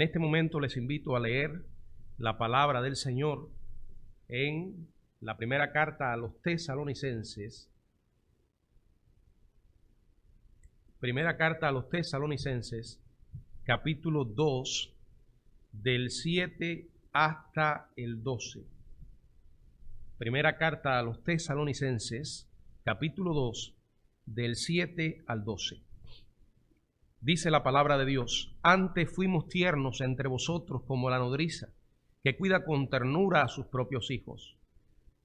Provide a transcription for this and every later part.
En este momento les invito a leer la palabra del Señor en la primera carta a los Tesalonicenses. Primera carta a los Tesalonicenses, capítulo 2, del 7 hasta el 12. Primera carta a los Tesalonicenses, capítulo 2, del 7 al 12. Dice la palabra de Dios: antes fuimos tiernos entre vosotros como la nodriza, que cuida con ternura a sus propios hijos.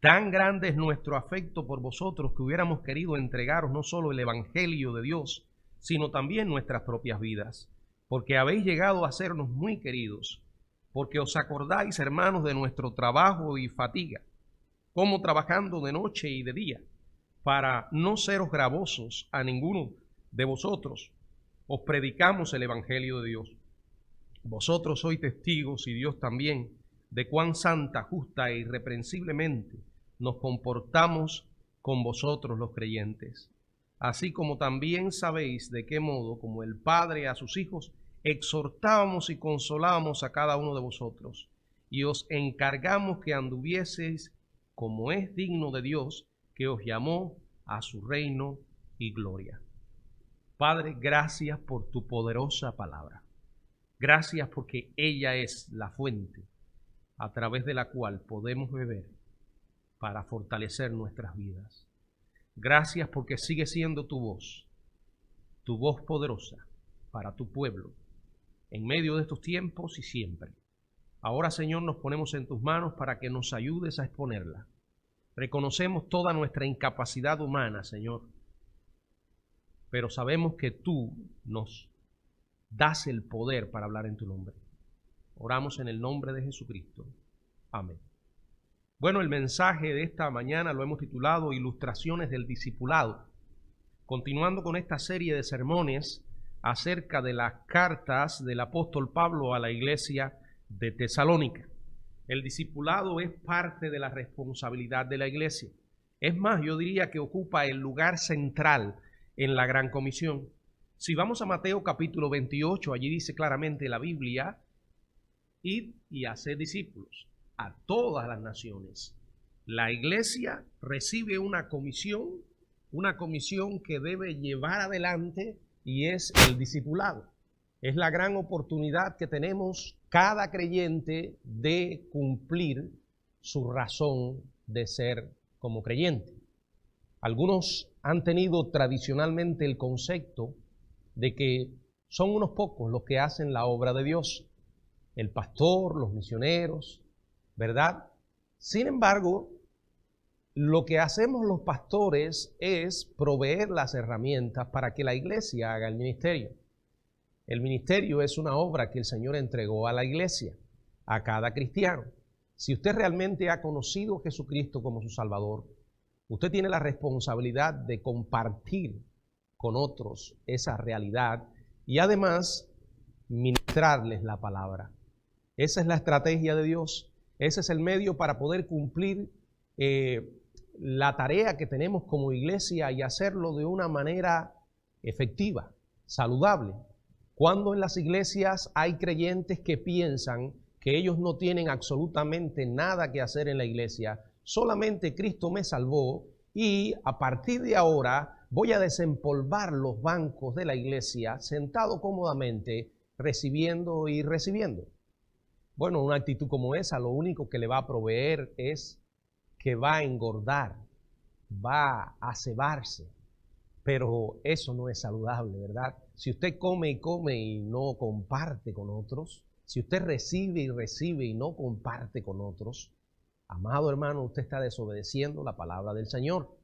Tan grande es nuestro afecto por vosotros que hubiéramos querido entregaros no solo el evangelio de Dios, sino también nuestras propias vidas, porque habéis llegado a sernos muy queridos, porque os acordáis, hermanos, de nuestro trabajo y fatiga, como trabajando de noche y de día, para no seros gravosos a ninguno de vosotros, os predicamos el evangelio de Dios. Vosotros sois testigos, y Dios también, de cuán santa, justa e irreprensiblemente nos comportamos con vosotros los creyentes. Así como también sabéis de qué modo, como el Padre a sus hijos, exhortábamos y consolábamos a cada uno de vosotros, y os encargamos que anduvieseis como es digno de Dios, que os llamó a su reino y gloria. Padre, gracias por tu poderosa palabra. Gracias porque ella es la fuente a través de la cual podemos beber para fortalecer nuestras vidas. Gracias porque sigue siendo tu voz poderosa para tu pueblo, en medio de estos tiempos y siempre. Ahora, Señor, nos ponemos en tus manos para que nos ayudes a exponerla. Reconocemos toda nuestra incapacidad humana, Señor, pero sabemos que tú nos das el poder para hablar en tu nombre. Oramos en el nombre de Jesucristo. Amén. Bueno, el mensaje de esta mañana lo hemos titulado Ilustraciones del Discipulado, continuando con esta serie de sermones acerca de las cartas del apóstol Pablo a la iglesia de Tesalónica. El discipulado es parte de la responsabilidad de la iglesia. Es más, yo diría que ocupa el lugar central en la Gran Comisión. Si vamos a Mateo capítulo 28, allí dice claramente la Biblia: id y haced discípulos a todas las naciones. La iglesia recibe una comisión que debe llevar adelante, y es el discipulado. Es la gran oportunidad que tenemos cada creyente de cumplir su razón de ser como creyente. Algunos han tenido tradicionalmente el concepto de que son unos pocos los que hacen la obra de Dios: el pastor, los misioneros, ¿verdad? Sin embargo, lo que hacemos los pastores es proveer las herramientas para que la iglesia haga el ministerio. El ministerio es una obra que el Señor entregó a la iglesia, a cada cristiano. Si usted realmente ha conocido a Jesucristo como su Salvador, usted tiene la responsabilidad de compartir con otros esa realidad y además ministrarles la palabra. Esa es la estrategia de Dios. Ese es el medio para poder cumplir la tarea que tenemos como iglesia y hacerlo de una manera efectiva, saludable. Cuando en las iglesias hay creyentes que piensan que ellos no tienen absolutamente nada que hacer en la iglesia, solamente Cristo me salvó y a partir de ahora voy a desempolvar los bancos de la iglesia sentado cómodamente, recibiendo y recibiendo. Bueno, una actitud como esa lo único que le va a proveer es que va a engordar, va a cebarse, pero eso no es saludable, ¿verdad? Si usted come y no comparte con otros, si usted recibe y recibe y no comparte con otros, amado hermano, usted está desobedeciendo la palabra del Señor.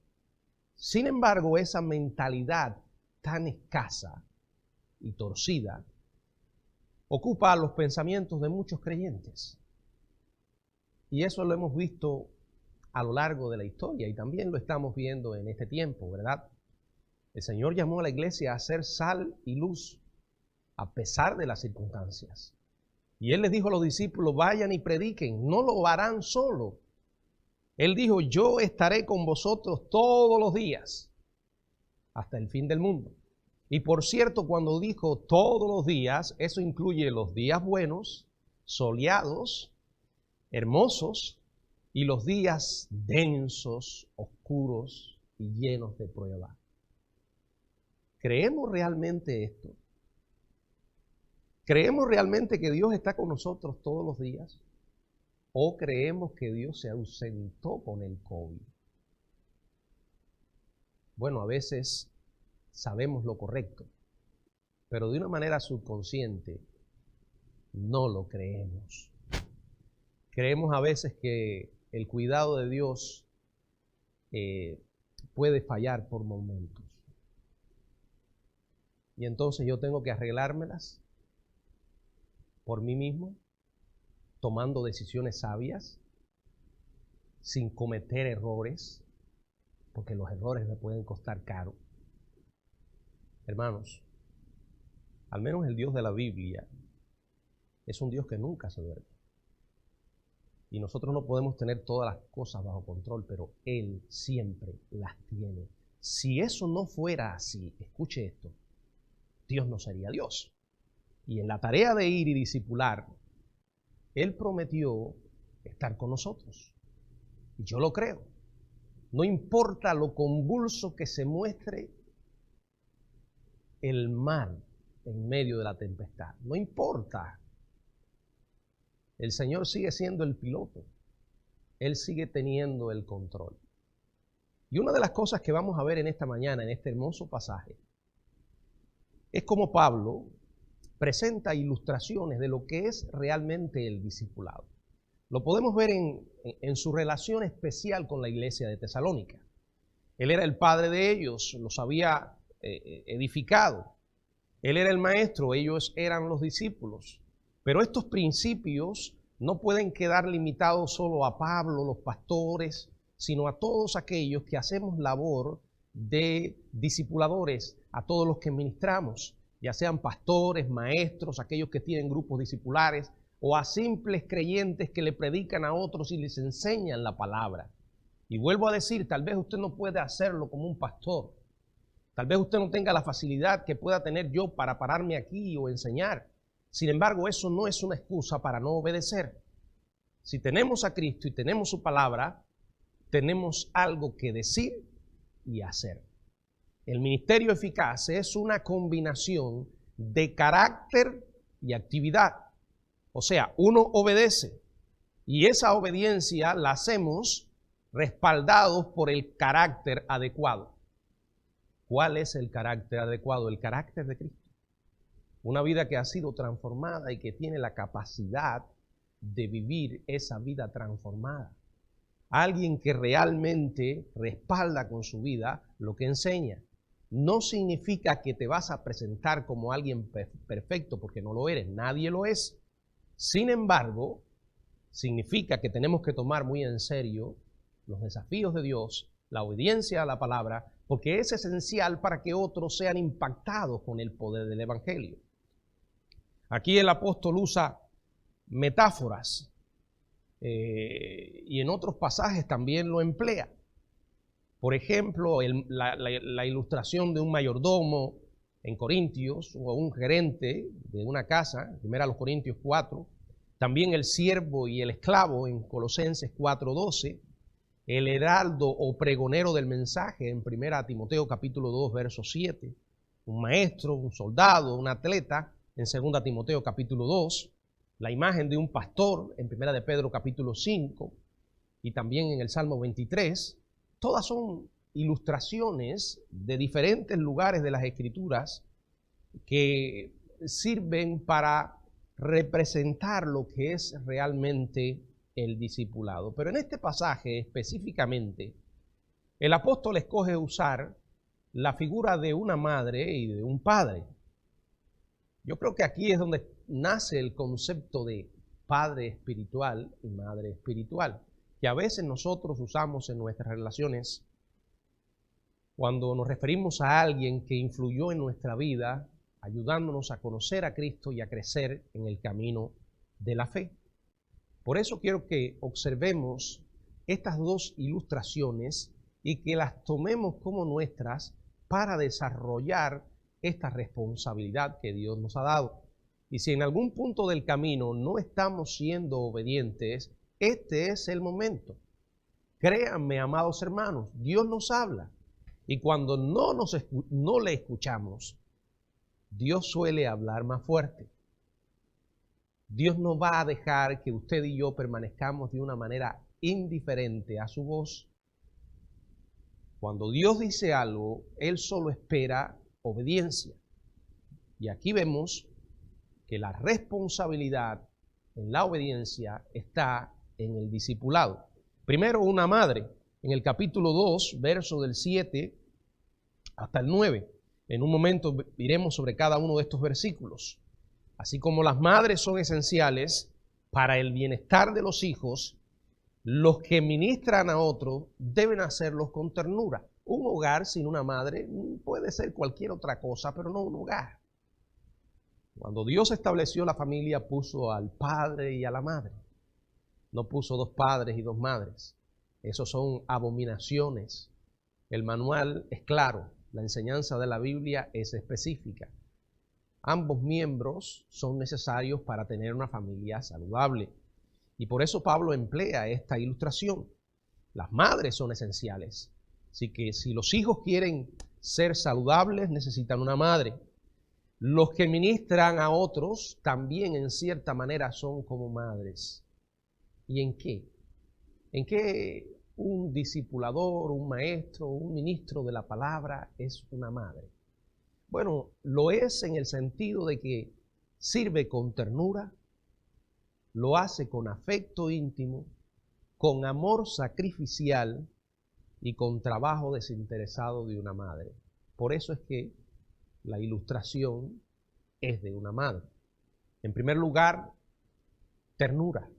Sin embargo, esa mentalidad tan escasa y torcida ocupa los pensamientos de muchos creyentes. Y eso lo hemos visto a lo largo de la historia y también lo estamos viendo en este tiempo, ¿verdad? El Señor llamó a la iglesia a ser sal y luz a pesar de las circunstancias. Y Él les dijo a los discípulos: vayan y prediquen, no lo harán solo. Él dijo: yo estaré con vosotros todos los días hasta el fin del mundo. Y por cierto, cuando dijo todos los días, eso incluye los días buenos, soleados, hermosos, y los días densos, oscuros y llenos de prueba. ¿Creemos realmente esto? ¿Creemos realmente que Dios está con nosotros todos los días? ¿O creemos que Dios se ausentó con el COVID? Bueno, a veces sabemos lo correcto, pero de una manera subconsciente no lo creemos. Creemos a veces que el cuidado de Dios puede fallar por momentos. Y entonces yo tengo que arreglármelas por mí mismo, tomando decisiones sabias, sin cometer errores, porque los errores me pueden costar caro. Hermanos, al menos el Dios de la Biblia es un Dios que nunca se duerme. Y nosotros no podemos tener todas las cosas bajo control, pero Él siempre las tiene. Si eso no fuera así, escuche esto, Dios no sería Dios. Y en la tarea de ir y discipular, Él prometió estar con nosotros. Y yo lo creo. No importa lo convulso que se muestre el mar en medio de la tempestad. No importa. El Señor sigue siendo el piloto. Él sigue teniendo el control. Y una de las cosas que vamos a ver en esta mañana, en este hermoso pasaje, es cómo Pablo presenta ilustraciones de lo que es realmente el discipulado. Lo podemos ver en su relación especial con la iglesia de Tesalónica. Él era el padre de ellos, los había edificado. Él era el maestro, ellos eran los discípulos. Pero estos principios no pueden quedar limitados solo a Pablo, los pastores, sino a todos aquellos que hacemos labor de discipuladores, a todos los que ministramos, ya sean pastores, maestros, aquellos que tienen grupos discipulares, o a simples creyentes que le predican a otros y les enseñan la palabra. Y vuelvo a decir, tal vez usted no puede hacerlo como un pastor. Tal vez usted no tenga la facilidad que pueda tener yo para pararme aquí o enseñar. Sin embargo, eso no es una excusa para no obedecer. Si tenemos a Cristo y tenemos su palabra, tenemos algo que decir y hacer. El ministerio eficaz es una combinación de carácter y actividad. O sea, uno obedece y esa obediencia la hacemos respaldados por el carácter adecuado. ¿Cuál es el carácter adecuado? El carácter de Cristo. Una vida que ha sido transformada y que tiene la capacidad de vivir esa vida transformada. Alguien que realmente respalda con su vida lo que enseña. No significa que te vas a presentar como alguien perfecto, porque no lo eres, nadie lo es. Sin embargo, significa que tenemos que tomar muy en serio los desafíos de Dios, la obediencia a la palabra, porque es esencial para que otros sean impactados con el poder del Evangelio. Aquí el apóstol usa metáforas y en otros pasajes también lo emplea. Por ejemplo, la ilustración de un mayordomo en Corintios o un gerente de una casa, 1 Corintios 4, también el siervo y el esclavo en Colosenses 4:12, el heraldo o pregonero del mensaje en 1 Timoteo capítulo 2, verso 7, un maestro, un soldado, un atleta en 2 Timoteo capítulo 2, la imagen de un pastor en 1 de Pedro capítulo 5 y también en el Salmo 23, todas son ilustraciones de diferentes lugares de las Escrituras que sirven para representar lo que es realmente el discipulado. Pero en este pasaje específicamente, el apóstol escoge usar la figura de una madre y de un padre. Yo creo que aquí es donde nace el concepto de padre espiritual y madre espiritual, que a veces nosotros usamos en nuestras relaciones cuando nos referimos a alguien que influyó en nuestra vida, ayudándonos a conocer a Cristo y a crecer en el camino de la fe. Por eso quiero que observemos estas dos ilustraciones y que las tomemos como nuestras para desarrollar esta responsabilidad que Dios nos ha dado. Y si en algún punto del camino no estamos siendo obedientes, este es el momento. Créanme, amados hermanos, Dios nos habla. Y cuando no le escuchamos, Dios suele hablar más fuerte. Dios no va a dejar que usted y yo permanezcamos de una manera indiferente a su voz. Cuando Dios dice algo, Él solo espera obediencia. Y aquí vemos que la responsabilidad en la obediencia está en el discipulado. Primero, una madre, en el capítulo 2, verso del 7 hasta el 9. En un momento iremos sobre cada uno de estos versículos. Así como las madres son esenciales para el bienestar de los hijos, los que ministran a otros deben hacerlos con ternura. Un hogar sin una madre puede ser cualquier otra cosa, pero no un hogar. Cuando Dios estableció la familia, puso al padre y a la madre. No puso dos padres y dos madres. Esos son abominaciones. El manual es claro. La enseñanza de la Biblia es específica. Ambos miembros son necesarios para tener una familia saludable. Y por eso Pablo emplea esta ilustración. Las madres son esenciales. Así que si los hijos quieren ser saludables, necesitan una madre. Los que ministran a otros también en cierta manera son como madres. ¿Y en qué? ¿En qué un discipulador, un maestro, un ministro de la palabra es una madre? Bueno, lo es en el sentido de que sirve con ternura, lo hace con afecto íntimo, con amor sacrificial y con trabajo desinteresado de una madre. Por eso es que la ilustración es de una madre. En primer lugar, ternura.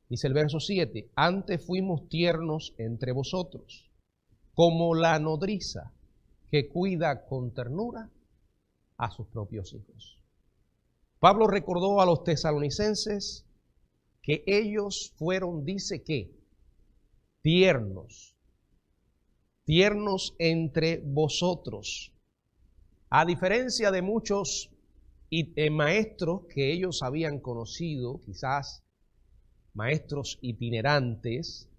Dice el verso 7, antes fuimos tiernos entre vosotros, como la nodriza que cuida con ternura a sus propios hijos. Pablo recordó a los tesalonicenses que ellos fueron, dice que, tiernos entre vosotros. A diferencia de muchos maestros que ellos habían conocido, quizás maestros itinerantes,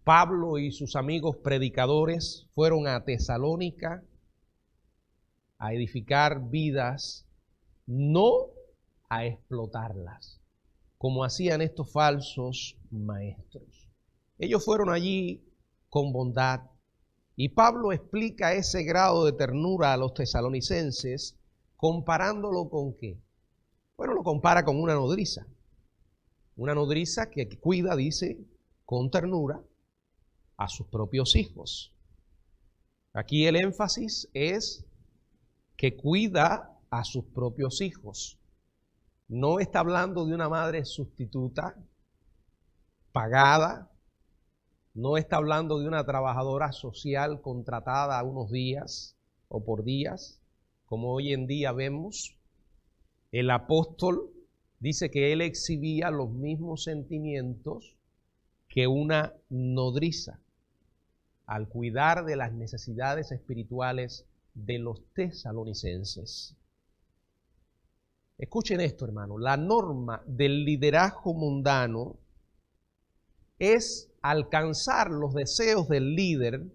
Pablo y sus amigos predicadores fueron a Tesalónica a edificar vidas, no a explotarlas, como hacían estos falsos maestros. Ellos fueron allí con bondad. Y Pablo explica ese grado de ternura a los tesalonicenses comparándolo con ¿qué? Bueno, lo compara con una nodriza. Una nodriza que cuida, dice, con ternura a sus propios hijos. Aquí el énfasis es que cuida a sus propios hijos. No está hablando de una madre sustituta, pagada. No está hablando de una trabajadora social contratada unos días o por días, como hoy en día vemos. El apóstol dice que él exhibía los mismos sentimientos que una nodriza al cuidar de las necesidades espirituales de los tesalonicenses. Escuchen esto, hermano. La norma del liderazgo mundano es alcanzar los deseos del líder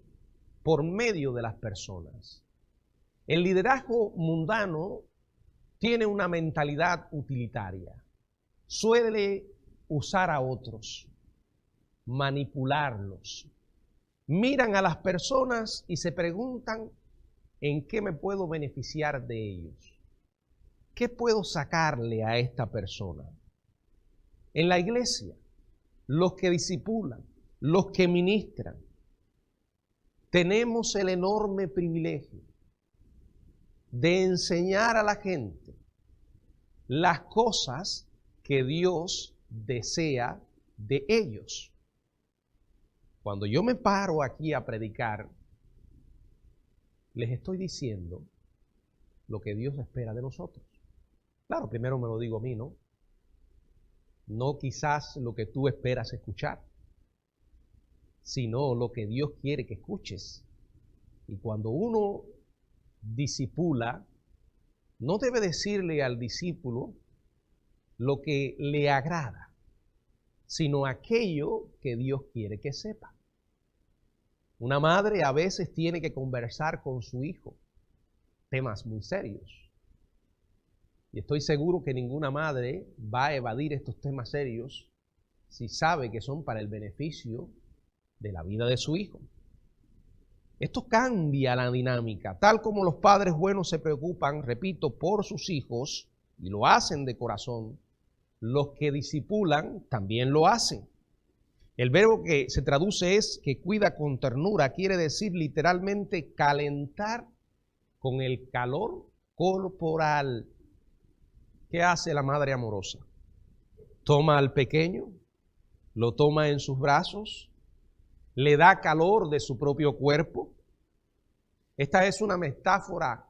por medio de las personas. El liderazgo mundano tiene una mentalidad utilitaria. Suele usar a otros, manipularlos. Miran a las personas y se preguntan en qué me puedo beneficiar de ellos. ¿Qué puedo sacarle a esta persona? En la iglesia, los que discipulan, los que ministran, tenemos el enorme privilegio de enseñar a la gente las cosas que Dios desea de ellos. Cuando yo me paro aquí a predicar, les estoy diciendo lo que Dios espera de nosotros. Claro, primero me lo digo a mí, ¿no? No quizás lo que tú esperas escuchar, sino lo que Dios quiere que escuches. Y cuando uno discipula, no debe decirle al discípulo lo que le agrada, sino aquello que Dios quiere que sepa. Una madre a veces tiene que conversar con su hijo temas muy serios. Y estoy seguro que ninguna madre va a evadir estos temas serios si sabe que son para el beneficio de la vida de su hijo. Esto cambia la dinámica, tal como los padres buenos se preocupan, repito, por sus hijos, y lo hacen de corazón, los que discipulan también lo hacen. El verbo que se traduce es que cuida con ternura, quiere decir literalmente calentar con el calor corporal. ¿Qué hace la madre amorosa? Toma al pequeño, lo toma en sus brazos, le da calor de su propio cuerpo. Esta es una metáfora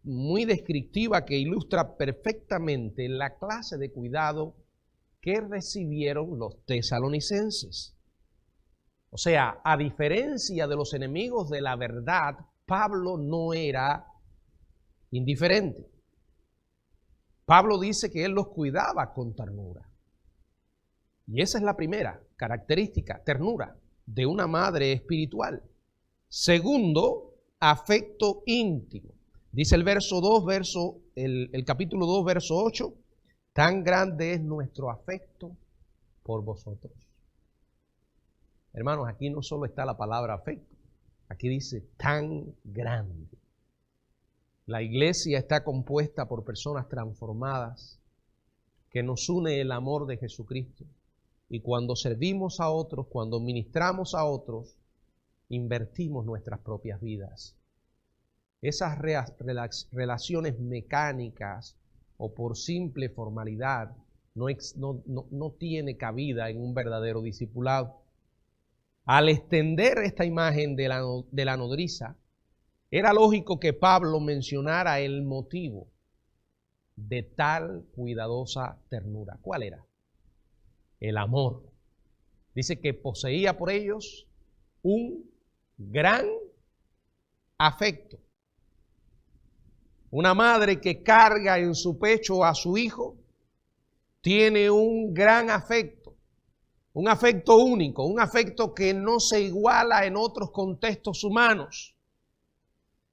muy descriptiva que ilustra perfectamente la clase de cuidado que recibieron los tesalonicenses. O sea, a diferencia de los enemigos de la verdad, Pablo no era indiferente. Pablo dice que él los cuidaba con ternura. Y esa es la primera característica, ternura, de una madre espiritual. Segundo, afecto íntimo. Dice el verso 2, el capítulo 2, verso 8, tan grande es nuestro afecto por vosotros. Hermanos, aquí no solo está la palabra afecto, aquí dice tan grande. La iglesia está compuesta por personas transformadas que nos une el amor de Jesucristo. Y cuando servimos a otros, cuando ministramos a otros, invertimos nuestras propias vidas. Esas relaciones mecánicas o por simple formalidad no tiene cabida en un verdadero discipulado. Al extender esta imagen de la nodriza, era lógico que Pablo mencionara el motivo de tal cuidadosa ternura. ¿Cuál era? El amor. Dice que poseía por ellos un gran afecto. Una madre que carga en su pecho a su hijo tiene un gran afecto, un afecto único, un afecto que no se iguala en otros contextos humanos.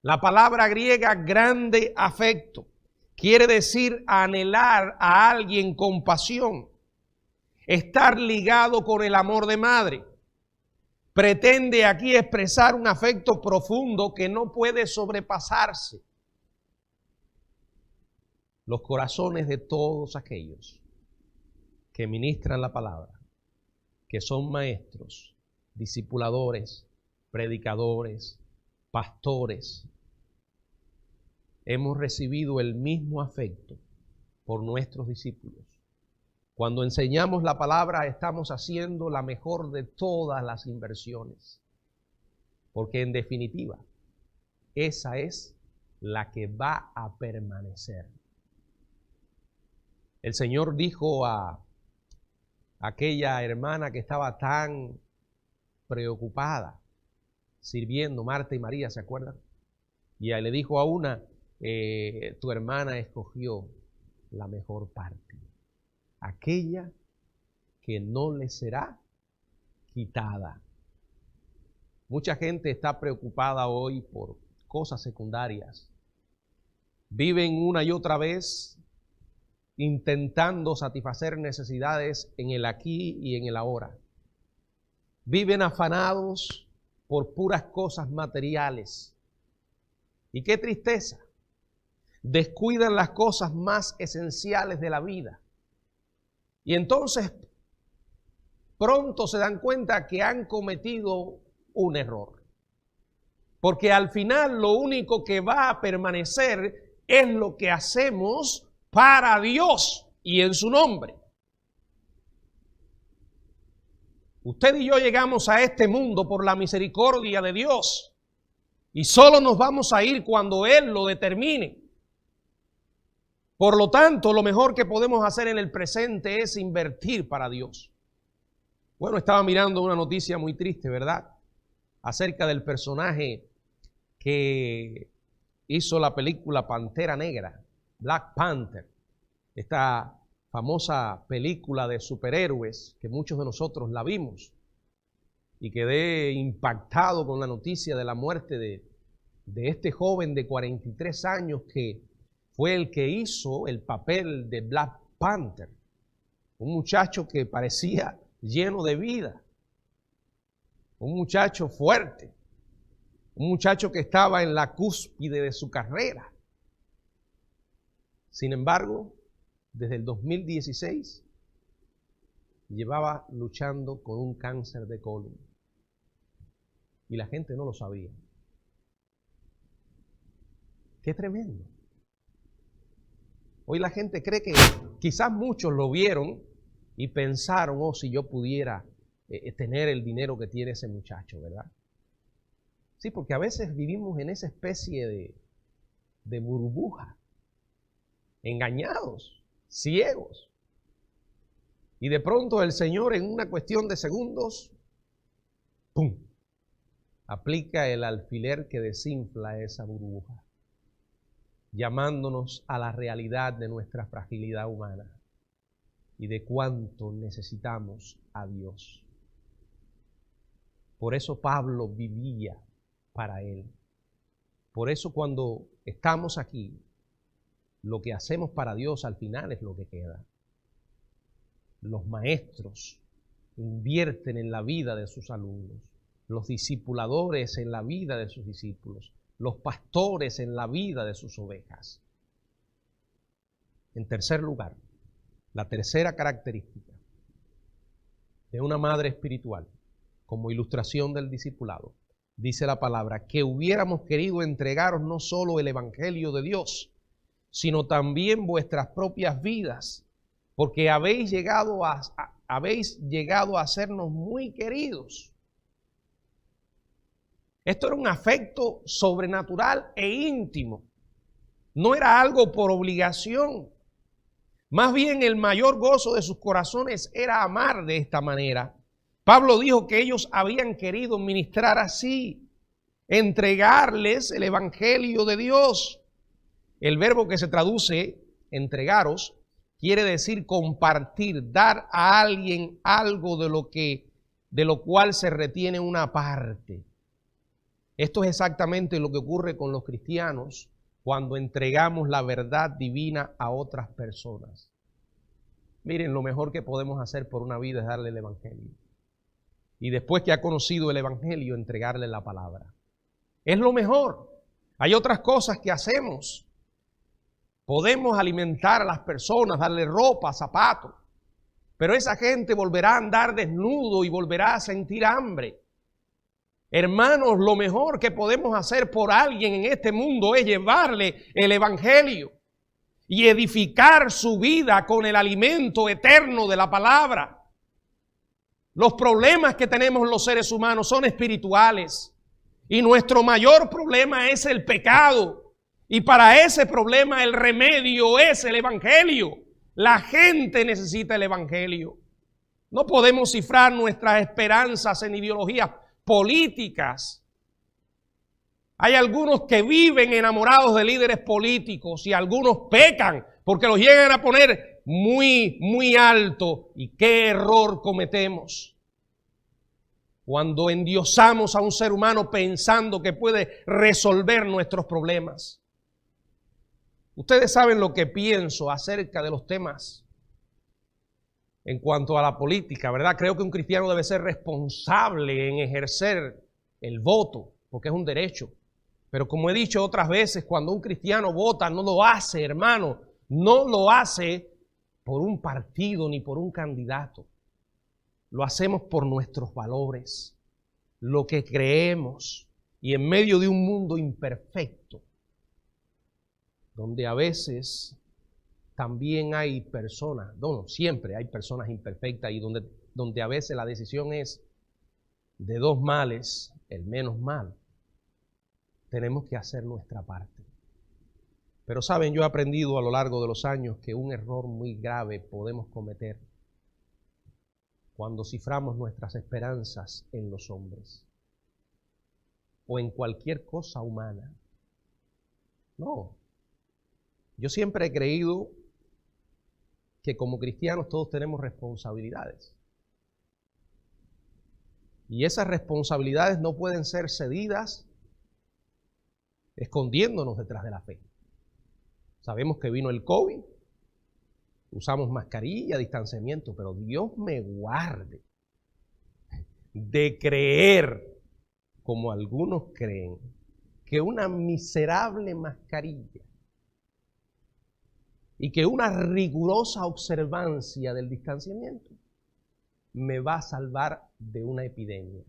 La palabra griega grande afecto quiere decir anhelar a alguien con pasión, estar ligado con el amor de madre. Pretende aquí expresar un afecto profundo que no puede sobrepasarse. Los corazones de todos aquellos que ministran la palabra, que son maestros, discipuladores, predicadores, pastores, hemos recibido el mismo afecto por nuestros discípulos. Cuando enseñamos la palabra estamos haciendo la mejor de todas las inversiones, porque en definitiva, esa es la que va a permanecer. El Señor dijo a aquella hermana que estaba tan preocupada sirviendo, Marta y María, ¿se acuerdan? Y le dijo a una, tu hermana escogió la mejor parte, aquella que no le será quitada. Mucha gente está preocupada hoy por cosas secundarias. Viven una y otra vez intentando satisfacer necesidades en el aquí y en el ahora. Viven afanados por puras cosas materiales. Y qué tristeza. Descuidan las cosas más esenciales de la vida. Y entonces pronto se dan cuenta que han cometido un error. Porque al final lo único que va a permanecer es lo que hacemos para Dios y en su nombre. Usted y yo llegamos a este mundo por la misericordia de Dios y solo nos vamos a ir cuando Él lo determine. Por lo tanto, lo mejor que podemos hacer en el presente es invertir para Dios. Bueno, estaba mirando una noticia muy triste, ¿verdad? Acerca del personaje que hizo la película Pantera Negra, Black Panther, esta famosa película de superhéroes que muchos de nosotros la vimos, y quedé impactado con la noticia de la muerte de este joven de 43 años que fue el que hizo el papel de Black Panther, un muchacho que parecía lleno de vida, un muchacho fuerte, un muchacho que estaba en la cúspide de su carrera. Sin embargo, desde el 2016 llevaba luchando con un cáncer de colon y la gente no lo sabía. ¡Qué tremendo! Hoy la gente cree que quizás muchos lo vieron y pensaron, oh, si yo pudiera tener el dinero que tiene ese muchacho, ¿verdad? Sí, porque a veces vivimos en esa especie de burbuja, engañados, ciegos. Y de pronto el Señor en una cuestión de segundos, ¡pum!, aplica el alfiler que desinfla esa burbuja, llamándonos a la realidad de nuestra fragilidad humana y de cuánto necesitamos a Dios. Por eso Pablo vivía para Él. Por eso cuando estamos aquí, lo que hacemos para Dios al final es lo que queda. Los maestros invierten en la vida de sus alumnos, los discipuladores en la vida de sus discípulos, los pastores en la vida de sus ovejas. En tercer lugar, la tercera característica de una madre espiritual como ilustración del discipulado, dice la palabra, que hubiéramos querido entregaros no solo el evangelio de Dios, sino también vuestras propias vidas, porque habéis llegado a hacernos muy queridos. Esto era un afecto sobrenatural e íntimo. No era algo por obligación. Más bien el mayor gozo de sus corazones era amar de esta manera. Pablo dijo que ellos habían querido ministrar así, entregarles el evangelio de Dios. El verbo que se traduce entregaros quiere decir compartir, dar a alguien algo de lo cual se retiene una parte. Esto es exactamente lo que ocurre con los cristianos cuando entregamos la verdad divina a otras personas. Miren, lo mejor que podemos hacer por una vida es darle el evangelio. Y después que ha conocido el evangelio, entregarle la palabra. Es lo mejor. Hay otras cosas que hacemos. Podemos alimentar a las personas, darle ropa, zapatos. Pero esa gente volverá a andar desnudo y volverá a sentir hambre. Hermanos, lo mejor que podemos hacer por alguien en este mundo es llevarle el evangelio y edificar su vida con el alimento eterno de la palabra. Los problemas que tenemos los seres humanos son espirituales y nuestro mayor problema es el pecado. Y para ese problema el remedio es el evangelio. La gente necesita el evangelio. No podemos cifrar nuestras esperanzas en ideologías políticas. Hay algunos que viven enamorados de líderes políticos y algunos pecan porque los llegan a poner muy alto. ¿Y qué error cometemos? Cuando endiosamos a un ser humano pensando que puede resolver nuestros problemas. Ustedes saben lo que pienso acerca de los temas en cuanto a la política, ¿verdad? Creo que un cristiano debe ser responsable en ejercer el voto, porque es un derecho. Pero como he dicho otras veces, cuando un cristiano vota, no lo hace, hermano, no lo hace por un partido ni por un candidato. Lo hacemos por nuestros valores, lo que creemos, y en medio de un mundo imperfecto, donde a veces también hay personas, no, siempre hay personas imperfectas y donde a veces la decisión es de dos males, el menos mal. Tenemos que hacer nuestra parte. Pero saben, yo he aprendido a lo largo de los años que un error muy grave podemos cometer cuando ciframos nuestras esperanzas en los hombres o en cualquier cosa humana. No. Yo siempre he creído que como cristianos todos tenemos responsabilidades. Y esas responsabilidades no pueden ser cedidas escondiéndonos detrás de la fe. Sabemos que vino el COVID, usamos mascarilla, distanciamiento, pero Dios me guarde de creer, como algunos creen, que una miserable mascarilla y que una rigurosa observancia del distanciamiento me va a salvar de una epidemia.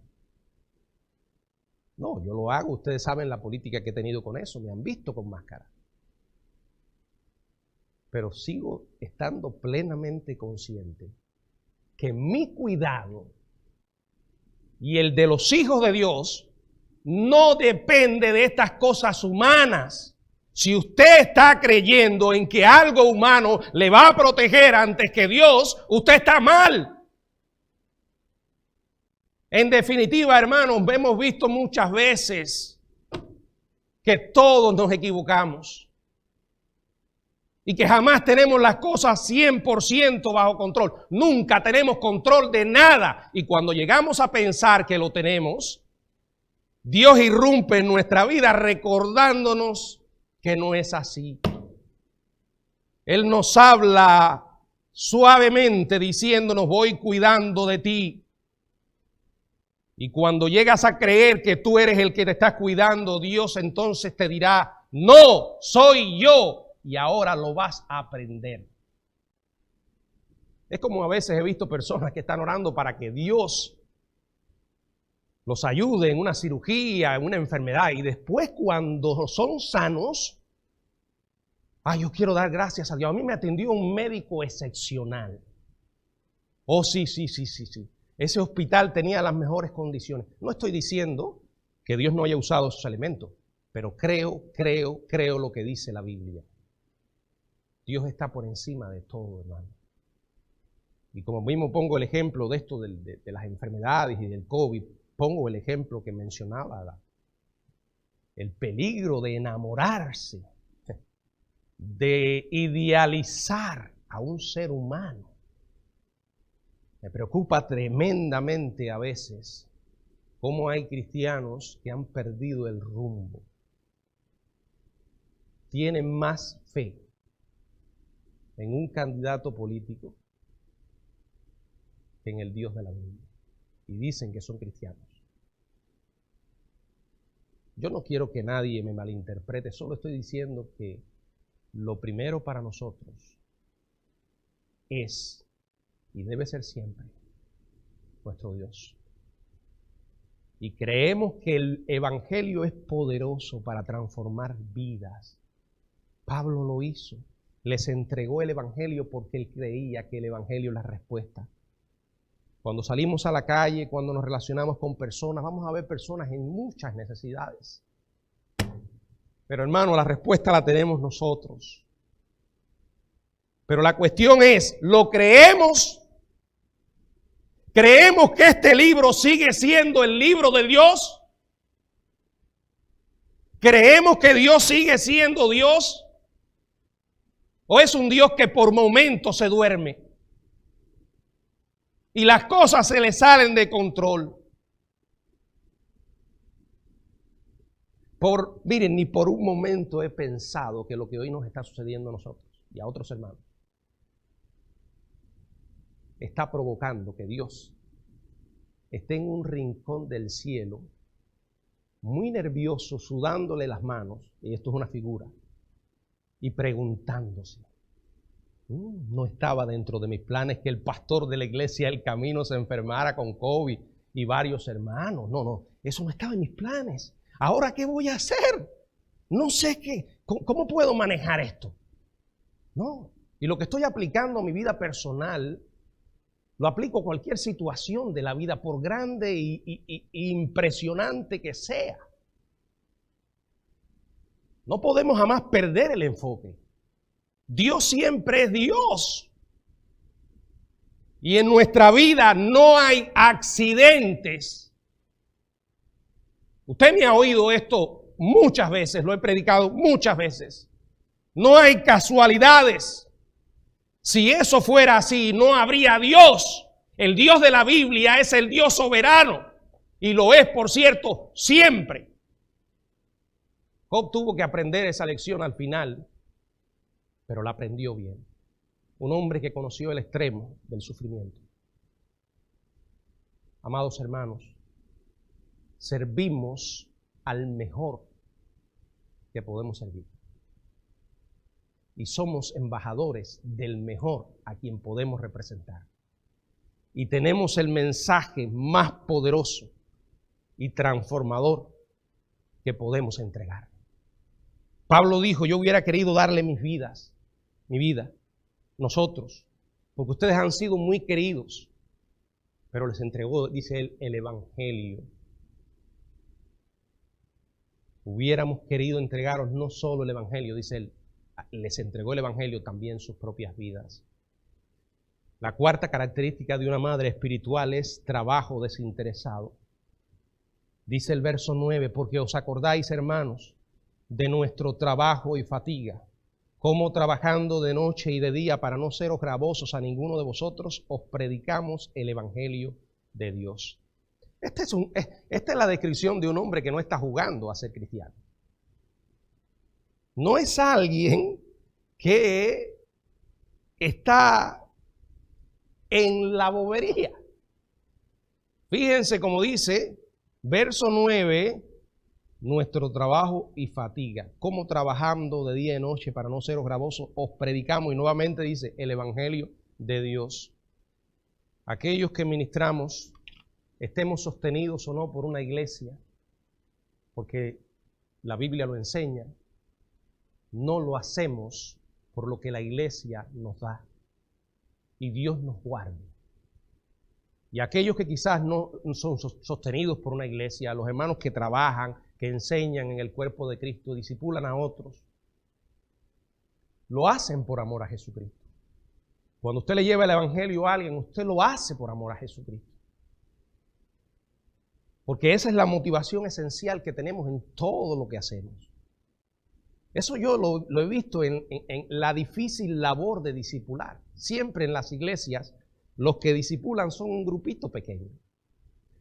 No, yo lo hago, ustedes saben la política que he tenido con eso, me han visto con máscara. Pero sigo estando plenamente consciente que mi cuidado y el de los hijos de Dios no depende de estas cosas humanas. Si usted está creyendo en que algo humano le va a proteger antes que Dios, usted está mal. En definitiva, hermanos, hemos visto muchas veces que todos nos equivocamos y que jamás tenemos las cosas 100% bajo control. Nunca tenemos control de nada. Y cuando llegamos a pensar que lo tenemos, Dios irrumpe en nuestra vida recordándonos que no es así. Él nos habla suavemente diciéndonos: voy cuidando de ti. Y cuando llegas a creer que tú eres el que te estás cuidando, Dios entonces te dirá: no, soy yo. Y ahora lo vas a aprender. Es como a veces he visto personas que están orando para que Dios los ayude en una cirugía, en una enfermedad, y después cuando son sanos, yo quiero dar gracias a Dios. A mí me atendió un médico excepcional. Oh, sí. Ese hospital tenía las mejores condiciones. No estoy diciendo que Dios no haya usado esos elementos, pero creo lo que dice la Biblia. Dios está por encima de todo, hermano. Y como mismo pongo el ejemplo de esto de las enfermedades y del COVID, pongo el ejemplo que mencionaba, el peligro de enamorarse, de idealizar a un ser humano. Me preocupa tremendamente a veces cómo hay cristianos que han perdido el rumbo. Tienen más fe en un candidato político que en el Dios de la Biblia. Y dicen que son cristianos. Yo no quiero que nadie me malinterprete, solo estoy diciendo que lo primero para nosotros es y debe ser siempre nuestro Dios. Y creemos que el Evangelio es poderoso para transformar vidas. Pablo lo hizo. Les entregó el Evangelio porque él creía que el Evangelio es la respuesta. Cuando salimos a la calle, cuando nos relacionamos con personas, vamos a ver personas en muchas necesidades. Pero hermano, la respuesta la tenemos nosotros. Pero la cuestión es, ¿lo creemos? ¿Creemos que este libro sigue siendo el libro de Dios? ¿Creemos que Dios sigue siendo Dios? ¿O es un Dios que por momentos se duerme y las cosas se le salen de control? Miren, ni por un momento he pensado que lo que hoy nos está sucediendo a nosotros y a otros hermanos está provocando que Dios esté en un rincón del cielo, muy nervioso, sudándole las manos, y esto es una figura, y preguntándose: no estaba dentro de mis planes que el pastor de la iglesia El Camino se enfermara con COVID y varios hermanos. No, eso no estaba en mis planes. ¿Ahora qué voy a hacer? No sé ¿cómo puedo manejar esto? No, y lo que estoy aplicando a mi vida personal, lo aplico a cualquier situación de la vida, por grande e impresionante que sea. No podemos jamás perder el enfoque. Dios siempre es Dios. Y en nuestra vida no hay accidentes. Usted me ha oído esto muchas veces, lo he predicado muchas veces. No hay casualidades. Si eso fuera así, no habría Dios. El Dios de la Biblia es el Dios soberano. Y lo es, por cierto, siempre. Job tuvo que aprender esa lección al final, pero la aprendió bien. Un hombre que conoció el extremo del sufrimiento. Amados hermanos, servimos al mejor que podemos servir. Y somos embajadores del mejor a quien podemos representar. Y tenemos el mensaje más poderoso y transformador que podemos entregar. Pablo dijo, yo hubiera querido darle mi vida, nosotros, porque ustedes han sido muy queridos, pero les entregó, dice él, el Evangelio. Hubiéramos querido entregaros no solo el Evangelio, dice él, les entregó el Evangelio, también sus propias vidas. La cuarta característica de una madre espiritual es trabajo desinteresado. Dice el verso 9, porque os acordáis, hermanos, de nuestro trabajo y fatiga, como trabajando de noche y de día para no seros gravosos a ninguno de vosotros, os predicamos el Evangelio de Dios. Esta es la descripción de un hombre que no está jugando a ser cristiano. No es alguien que está en la bobería. Fíjense como dice, verso 9, nuestro trabajo y fatiga, como trabajando de día y noche para no seros gravosos, os predicamos, y nuevamente dice, el Evangelio de Dios. Aquellos que ministramos, estemos sostenidos o no por una iglesia, porque la Biblia lo enseña, no lo hacemos por lo que la iglesia nos da, y Dios nos guarde. Y aquellos que quizás no son sostenidos por una iglesia, los hermanos que trabajan, que enseñan en el cuerpo de Cristo, discipulan a otros, lo hacen por amor a Jesucristo. Cuando usted le lleva el Evangelio a alguien, usted lo hace por amor a Jesucristo. Porque esa es la motivación esencial que tenemos en todo lo que hacemos. Eso yo lo he visto en la difícil labor de discipular. Siempre en las iglesias, los que discipulan son un grupito pequeño.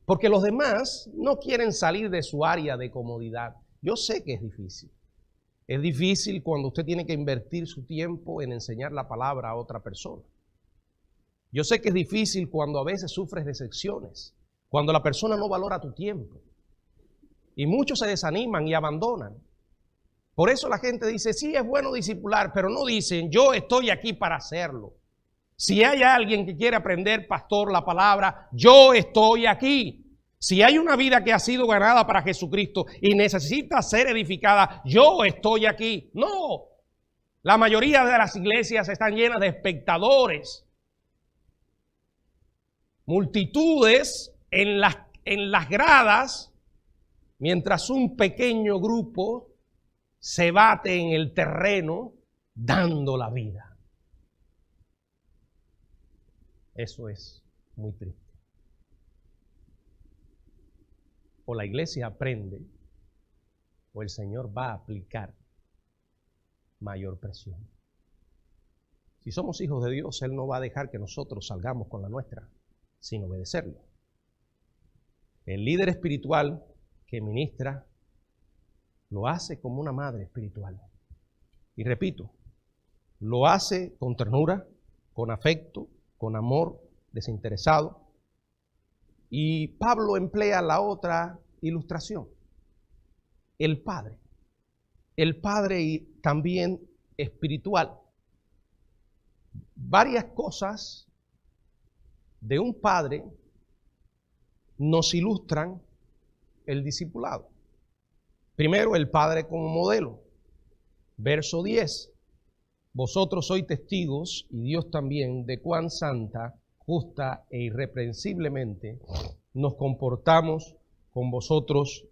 Porque los demás no quieren salir de su área de comodidad. Yo sé que es difícil. Es difícil cuando usted tiene que invertir su tiempo en enseñar la palabra a otra persona. Yo sé que es difícil cuando a veces sufres decepciones, cuando la persona no valora tu tiempo. Y muchos se desaniman y abandonan. Por eso la gente dice, sí, es bueno discipular, pero no dicen, yo estoy aquí para hacerlo. Si hay alguien que quiere aprender, pastor, la palabra, yo estoy aquí. Si hay una vida que ha sido ganada para Jesucristo y necesita ser edificada, yo estoy aquí. No, la mayoría de las iglesias están llenas de espectadores. Multitudes en las gradas, mientras un pequeño grupo se bate en el terreno dando la vida. Eso es muy triste. O la iglesia aprende, o el Señor va a aplicar mayor presión. Si somos hijos de Dios, Él no va a dejar que nosotros salgamos con la nuestra sin obedecerlo. El líder espiritual que ministra lo hace como una madre espiritual. Y repito, lo hace con ternura, con afecto, con amor desinteresado. Y Pablo emplea la otra ilustración, el padre y también espiritual. Varias cosas de un padre nos ilustran el discipulado. Primero, el padre como modelo. Verso 10. Vosotros sois testigos, y Dios también, de cuán santa, justa e irreprensiblemente nos comportamos con vosotros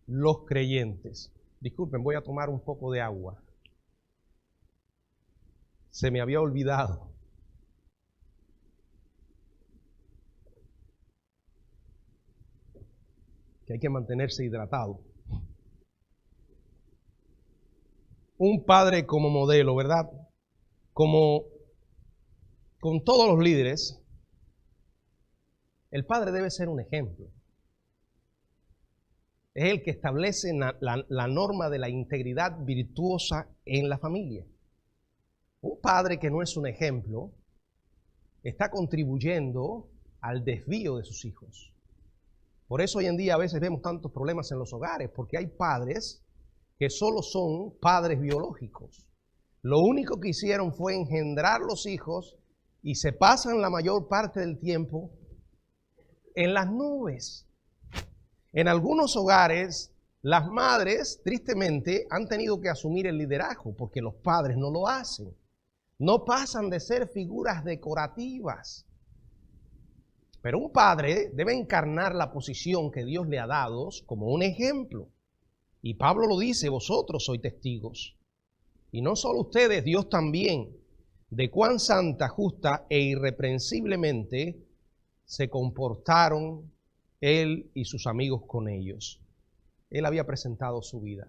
los creyentes. Disculpen, voy a tomar un poco de agua. Se me había olvidado. Que hay que mantenerse hidratado. un padre como modelo, ¿verdad? Como con todos los líderes, el padre debe ser un ejemplo. Es el que establece la norma de la integridad virtuosa en la familia. Un padre que no es un ejemplo está contribuyendo al desvío de sus hijos. Por eso hoy en día a veces vemos tantos problemas en los hogares, porque hay padres que solo son padres biológicos. Lo único que hicieron fue engendrar los hijos y se pasan la mayor parte del tiempo en las nubes. En algunos hogares, las madres, tristemente, han tenido que asumir el liderazgo porque los padres no lo hacen. No pasan de ser figuras decorativas. Pero un padre debe encarnar la posición que Dios le ha dado como un ejemplo. Y Pablo lo dice, vosotros sois testigos. Y no solo ustedes, Dios también, de cuán santa, justa e irreprensiblemente se comportaron él y sus amigos con ellos. Él había presentado su vida.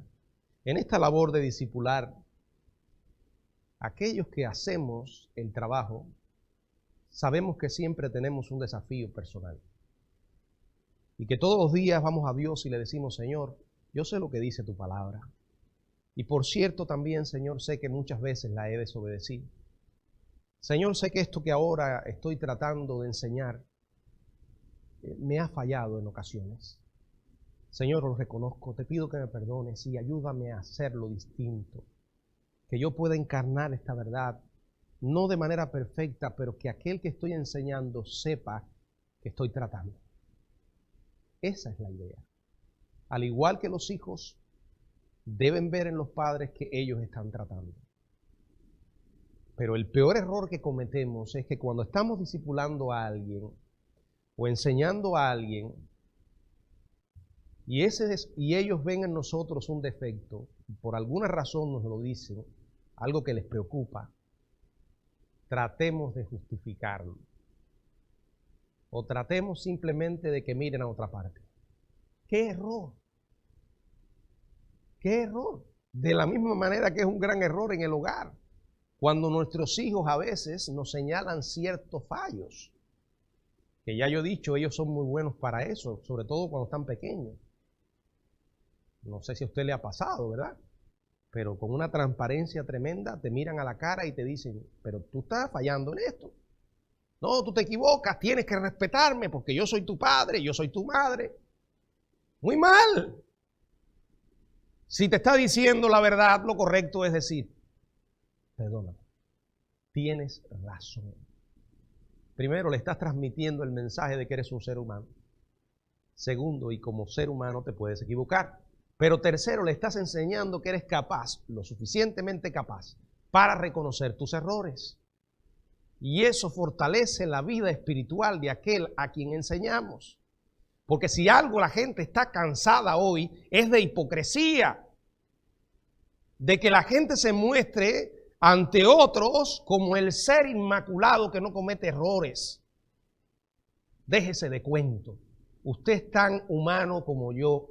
En esta labor de discipular, aquellos que hacemos el trabajo, sabemos que siempre tenemos un desafío personal. Y que todos los días vamos a Dios y le decimos, Señor, yo sé lo que dice tu palabra. Y por cierto también, Señor, sé que muchas veces la he desobedecido. Señor, sé que esto que ahora estoy tratando de enseñar me ha fallado en ocasiones. Señor, lo reconozco, te pido que me perdones y ayúdame a hacerlo distinto. Que yo pueda encarnar esta verdad, no de manera perfecta, pero que aquel que estoy enseñando sepa que estoy tratando. Esa es la idea. Al igual que los hijos, deben ver en los padres que ellos están tratando. Pero el peor error que cometemos es que cuando estamos discipulando a alguien o enseñando a alguien y ellos ven en nosotros un defecto, por alguna razón nos lo dicen, algo que les preocupa, tratemos de justificarlo. O tratemos simplemente de que miren a otra parte. ¡Qué error! ¡Qué error! De la misma manera que es un gran error en el hogar, cuando nuestros hijos a veces nos señalan ciertos fallos. Que ya yo he dicho, ellos son muy buenos para eso, sobre todo cuando están pequeños. No sé si a usted le ha pasado, ¿verdad? Pero con una transparencia tremenda te miran a la cara y te dicen, pero tú estás fallando en esto. No, tú te equivocas, tienes que respetarme porque yo soy tu padre, yo soy tu madre. Muy mal. Si te está diciendo la verdad, lo correcto es decir, perdóname, tienes razón. Primero, le estás transmitiendo el mensaje de que eres un ser humano. Segundo, y como ser humano te puedes equivocar. Pero tercero, le estás enseñando que eres capaz, lo suficientemente capaz, para reconocer tus errores. Y eso fortalece la vida espiritual de aquel a quien enseñamos. Porque si algo la gente está cansada hoy es de hipocresía. De que la gente se muestre ante otros como el ser inmaculado que no comete errores. Déjese de cuento. Usted es tan humano como yo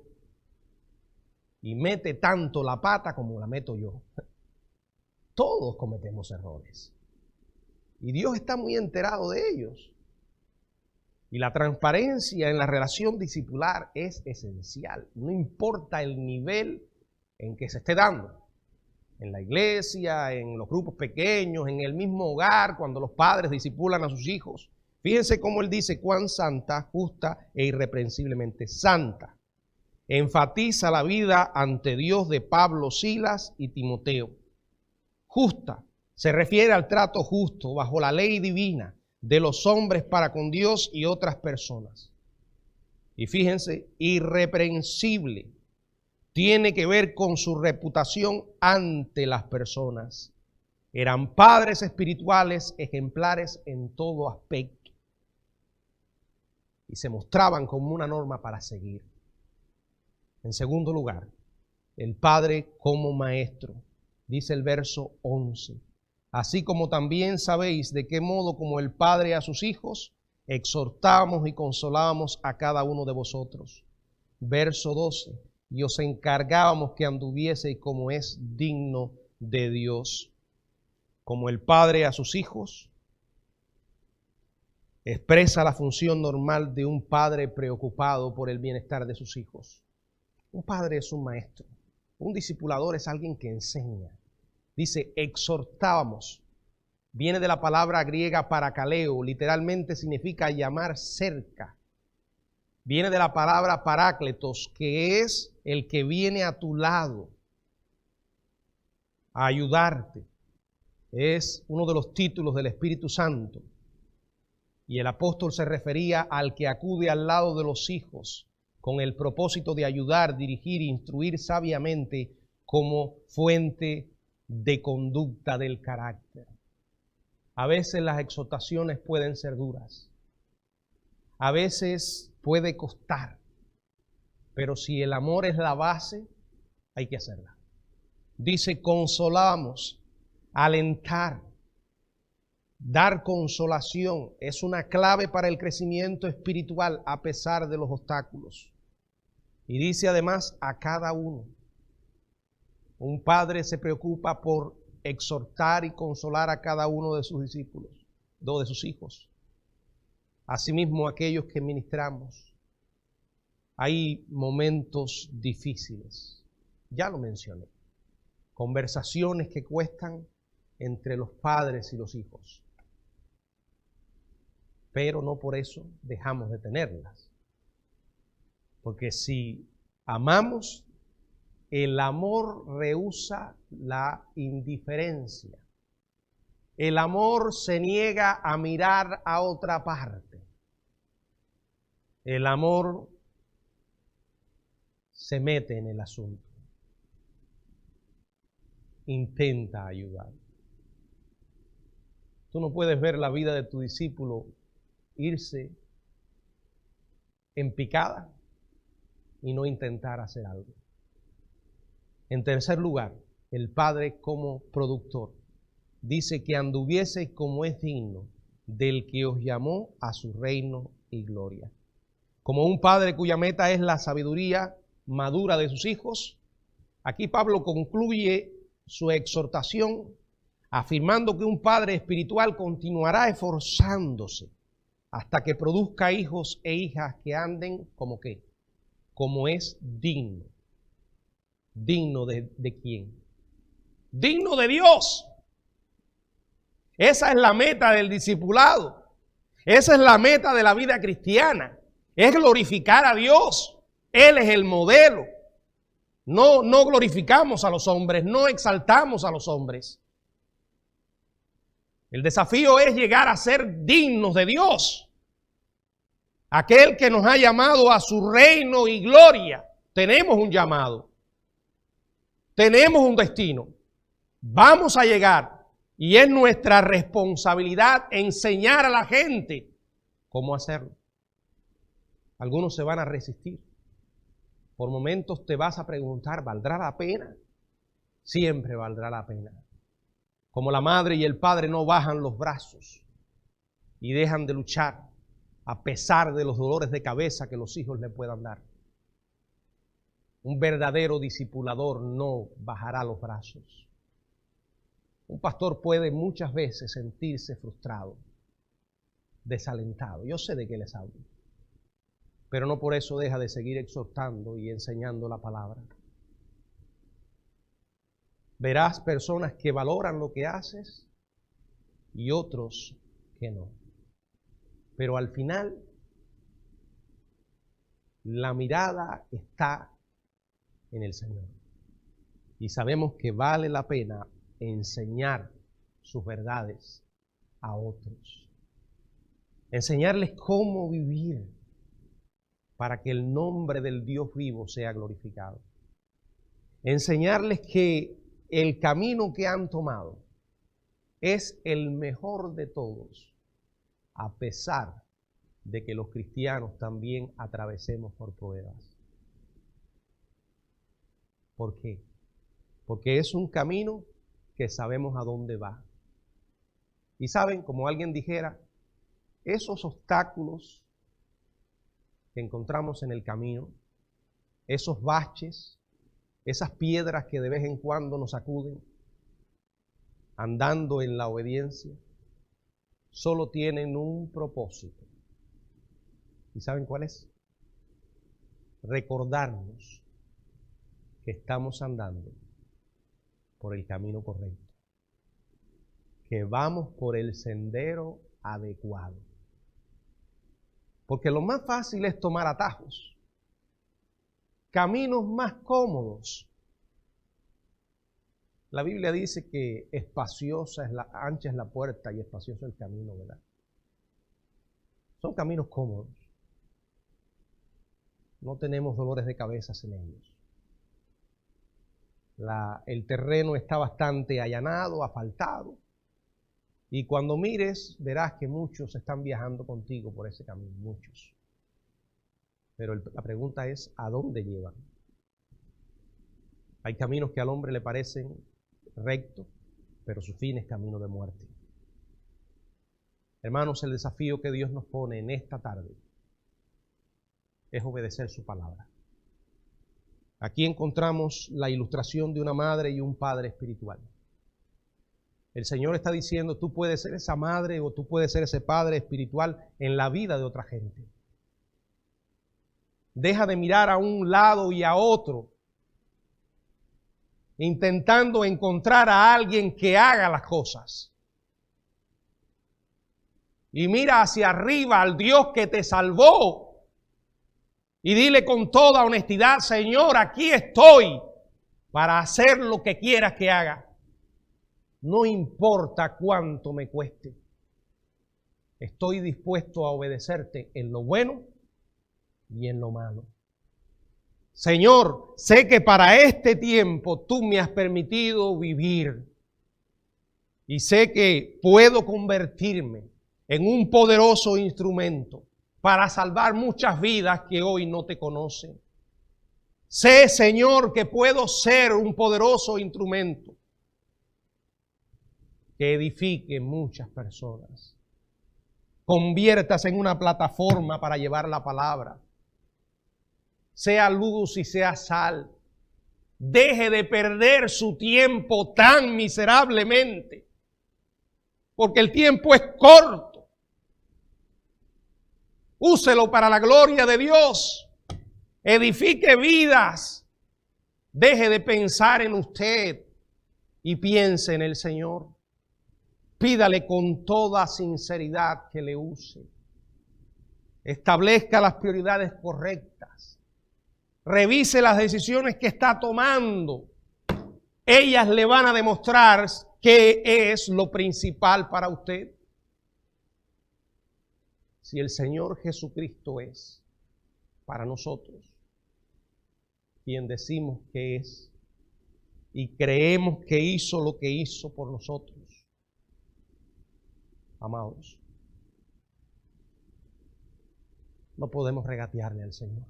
y mete tanto la pata como la meto yo. Todos cometemos errores. Y Dios está muy enterado de ellos. Y la transparencia en la relación discipular es esencial. No importa el nivel en que se esté dando. En la iglesia, en los grupos pequeños, en el mismo hogar, cuando los padres discipulan a sus hijos. Fíjense cómo él dice cuán santa, justa e irreprensiblemente santa. Enfatiza la vida ante Dios de Pablo, Silas y Timoteo. Justa se refiere al trato justo bajo la ley divina de los hombres para con Dios y otras personas. Y fíjense, irreprensible tiene que ver con su reputación ante las personas. Eran padres espirituales ejemplares en todo aspecto y se mostraban como una norma para seguir. En segundo lugar, el padre como maestro, dice el verso 11. Así como también sabéis de qué modo como el padre a sus hijos, exhortamos y consolábamos a cada uno de vosotros. Verso 12. Y os encargábamos que anduvieseis como es digno de Dios. Como el padre a sus hijos, expresa la función normal de un padre preocupado por el bienestar de sus hijos. Un padre es un maestro, un discipulador es alguien que enseña. Dice, exhortábamos. Viene de la palabra griega parakaleo, literalmente significa llamar cerca. Viene de la palabra parácletos, que es el que viene a tu lado a ayudarte. Es uno de los títulos del Espíritu Santo. Y el apóstol se refería al que acude al lado de los hijos con el propósito de ayudar, dirigir e instruir sabiamente como fuente de conducta del carácter. A veces las exhortaciones pueden ser duras. A veces puede costar. Pero si el amor es la base, hay que hacerla. Dice, consolamos, alentar, dar consolación. Es una clave para el crecimiento espiritual a pesar de los obstáculos. Y dice además a cada uno. Un padre se preocupa por exhortar y consolar a cada uno de sus discípulos, de sus hijos. Asimismo, aquellos que ministramos. Hay momentos difíciles, ya lo mencioné. Conversaciones que cuestan entre los padres y los hijos. Pero no por eso dejamos de tenerlas. Porque si amamos, el amor rehúsa la indiferencia. El amor se niega a mirar a otra parte. El amor se mete en el asunto. Intenta ayudar. Tú no puedes ver la vida de tu discípulo irse en picada y no intentar hacer algo. En tercer lugar, el Padre como productor dice que anduviese como es digno del que os llamó a su reino y gloria. Como un padre cuya meta es la sabiduría madura de sus hijos, aquí Pablo concluye su exhortación afirmando que un padre espiritual continuará esforzándose hasta que produzca hijos e hijas que anden como qué, como es digno. ¿Digno de quién? Digno de Dios. Esa es la meta del discipulado. Esa es la meta de la vida cristiana. Es glorificar a Dios. Él es el modelo. No glorificamos a los hombres, no exaltamos a los hombres. El desafío es llegar a ser dignos de Dios. Aquel que nos ha llamado a su reino y gloria. Tenemos un llamado. Tenemos un destino. Vamos a llegar. Y es nuestra responsabilidad enseñar a la gente cómo hacerlo. Algunos se van a resistir. Por momentos te vas a preguntar, ¿valdrá la pena? Siempre valdrá la pena. Como la madre y el padre no bajan los brazos y dejan de luchar a pesar de los dolores de cabeza que los hijos le puedan dar. Un verdadero discipulador no bajará los brazos. Un pastor puede muchas veces sentirse frustrado, desalentado. Yo sé de qué les hablo. Pero no por eso deja de seguir exhortando y enseñando la palabra. Verás personas que valoran lo que haces y otros que no. Pero al final, la mirada está en el Señor. Y sabemos que vale la pena enseñar sus verdades a otros. Enseñarles cómo vivir para que el nombre del Dios vivo sea glorificado. Enseñarles que el camino que han tomado es el mejor de todos, a pesar de que los cristianos también atravesemos por pruebas. ¿Por qué? Porque es un camino que sabemos a dónde va. Y saben, como alguien dijera, esos obstáculos que encontramos en el camino, esos baches, esas piedras que de vez en cuando nos sacuden, andando en la obediencia, solo tienen un propósito. ¿Y saben cuál es? Recordarnos que estamos andando por el camino correcto, que vamos por el sendero adecuado. Porque lo más fácil es tomar atajos, caminos más cómodos. La Biblia dice que ancha es la puerta y espacioso el camino, ¿verdad? Son caminos cómodos. No tenemos dolores de cabeza en ellos. El terreno está bastante allanado, asfaltado. Y cuando mires, verás que muchos están viajando contigo por ese camino, muchos. Pero la pregunta es, ¿a dónde llevan? Hay caminos que al hombre le parecen rectos, pero su fin es camino de muerte. Hermanos, el desafío que Dios nos pone en esta tarde es obedecer su palabra. Aquí encontramos la ilustración de una madre y un padre espiritual. El Señor está diciendo, tú puedes ser esa madre o tú puedes ser ese padre espiritual en la vida de otra gente. Deja de mirar a un lado y a otro, intentando encontrar a alguien que haga las cosas. Y mira hacia arriba al Dios que te salvó. Y dile con toda honestidad, Señor, aquí estoy para hacer lo que quieras que haga. No importa cuánto me cueste. Estoy dispuesto a obedecerte en lo bueno y en lo malo. Señor, sé que para este tiempo tú me has permitido vivir. Y sé que puedo convertirme en un poderoso instrumento para salvar muchas vidas que hoy no te conocen. Sé, Señor, que puedo ser un poderoso instrumento que edifique muchas personas. Conviertas en una plataforma para llevar la palabra. Sea luz y sea sal. Deje de perder su tiempo tan miserablemente, porque el tiempo es corto. Úselo para la gloria de Dios. Edifique vidas. Deje de pensar en usted y piense en el Señor. Pídale con toda sinceridad que le use. Establezca las prioridades correctas. Revise las decisiones que está tomando. Ellas le van a demostrar qué es lo principal para usted. Si el Señor Jesucristo es para nosotros quien decimos que es y creemos que hizo lo que hizo por nosotros, amados, no podemos regatearle al Señor.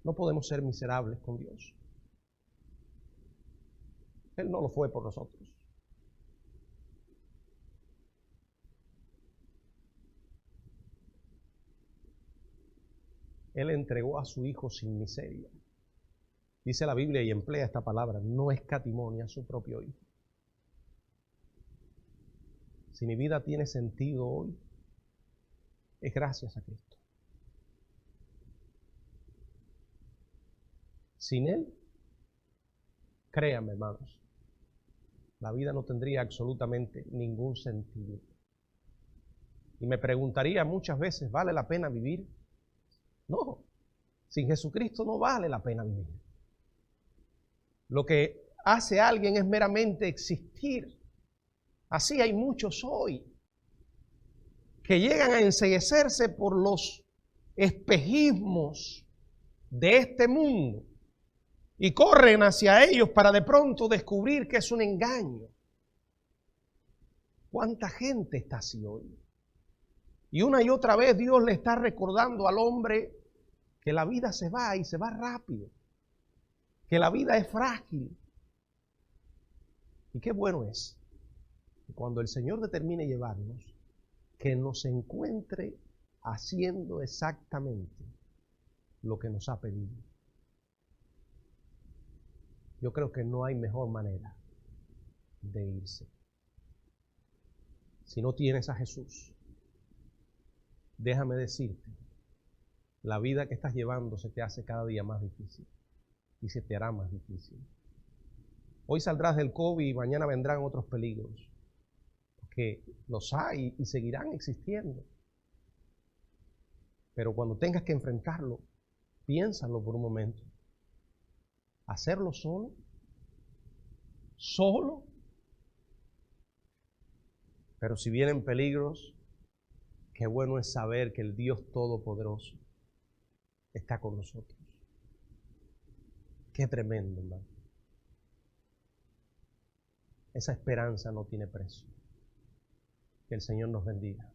No podemos ser miserables con Dios. Él no lo fue por nosotros. Él entregó a su Hijo sin miseria. Dice la Biblia y emplea esta palabra, no escatimó a su propio Hijo. Si mi vida tiene sentido hoy, es gracias a Cristo. Sin Él, créanme, hermanos, la vida no tendría absolutamente ningún sentido. Y me preguntaría muchas veces, ¿vale la pena vivir? No, sin Jesucristo no vale la pena vivir. Lo que hace a alguien es meramente existir. Así hay muchos hoy que llegan a enceguecerse por los espejismos de este mundo y corren hacia ellos para de pronto descubrir que es un engaño. ¿Cuánta gente está así hoy? Y una y otra vez Dios le está recordando al hombre que la vida se va y se va rápido, que la vida es frágil. Y qué bueno es que cuando el Señor determine llevarnos, que nos encuentre haciendo exactamente lo que nos ha pedido. yo creo que no hay mejor manera de irse. Si no tienes a Jesús, déjame decirte, la vida que estás llevando se te hace cada día más difícil y se te hará más difícil. Hoy saldrás del COVID y mañana vendrán otros peligros, que los hay y seguirán existiendo. Pero cuando tengas que enfrentarlo, piénsalo por un momento. ¿Hacerlo solo? ¿Solo? Pero si vienen peligros, qué bueno es saber que el Dios Todopoderoso está con nosotros. Qué tremendo, hermano. Esa esperanza no tiene precio. Que el Señor nos bendiga.